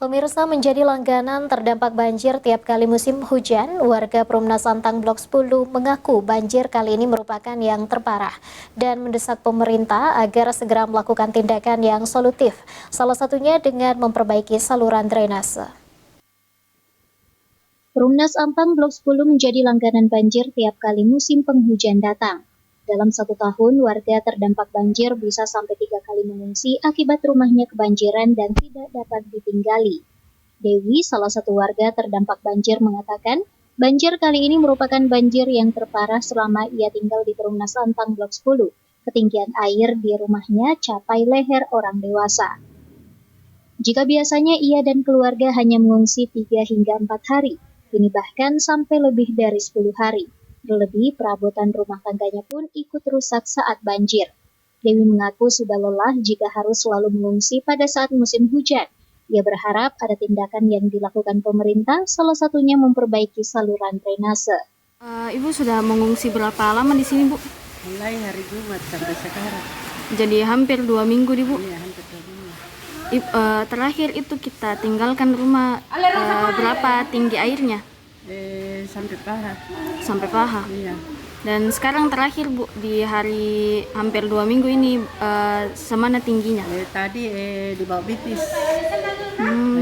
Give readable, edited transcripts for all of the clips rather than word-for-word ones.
Pemirsa, menjadi langganan terdampak banjir tiap kali musim hujan, warga Perumnas Santang Blok 10 mengaku banjir kali ini merupakan yang terparah dan mendesak pemerintah agar segera melakukan tindakan yang solutif, salah satunya dengan memperbaiki saluran drainase. Perumnas Santang Blok 10 menjadi langganan banjir tiap kali musim penghujan datang. Dalam 1 tahun, warga terdampak banjir bisa sampai 3 kali mengungsi akibat rumahnya kebanjiran dan tidak dapat ditinggali. Dewi, salah satu warga terdampak banjir, mengatakan banjir kali ini merupakan banjir yang terparah selama ia tinggal di Perumnas Santang Blok 10. Ketinggian air di rumahnya capai leher orang dewasa. Jika biasanya ia dan keluarga hanya mengungsi 3 hingga 4 hari, kini bahkan sampai lebih dari 10 hari. Terlebih, perabotan rumah tangganya pun ikut rusak saat banjir. Dewi mengaku sudah lelah jika harus selalu mengungsi pada saat musim hujan. Ia berharap ada tindakan yang dilakukan pemerintah, salah satunya memperbaiki saluran drainase. Ibu sudah mengungsi berapa lama di sini, Bu? Mulai hari Jumat sampai sekarang. Jadi hampir 2 minggu, Bu? Iya, hampir 2 minggu. Terakhir itu kita tinggalkan rumah, berapa tinggi airnya? Sampai paha. Sampai paha. Iya. Dan sekarang terakhir, Bu, di hari hampir 2 minggu ini, semana tingginya? Tadi di bawah bitis.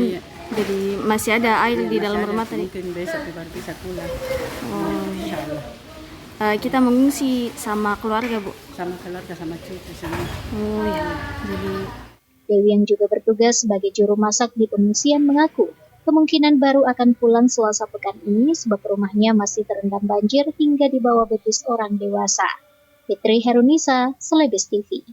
Iya. Jadi masih ada air di Masih dalam ada, rumah tadi? mungkin besok baru bisa pulang. Oh, Insyaallah. kita mengungsi sama keluarga, Bu? Sama keluarga, sama cucu semua. Oh ya, jadi Dewi yang juga bertugas sebagai juru masak di pengungsian mengaku kemungkinan baru akan pulang Selasa pekan ini sebab rumahnya masih terendam banjir hingga di bawah betis orang dewasa. Fitri Herunisa, Selebes TV.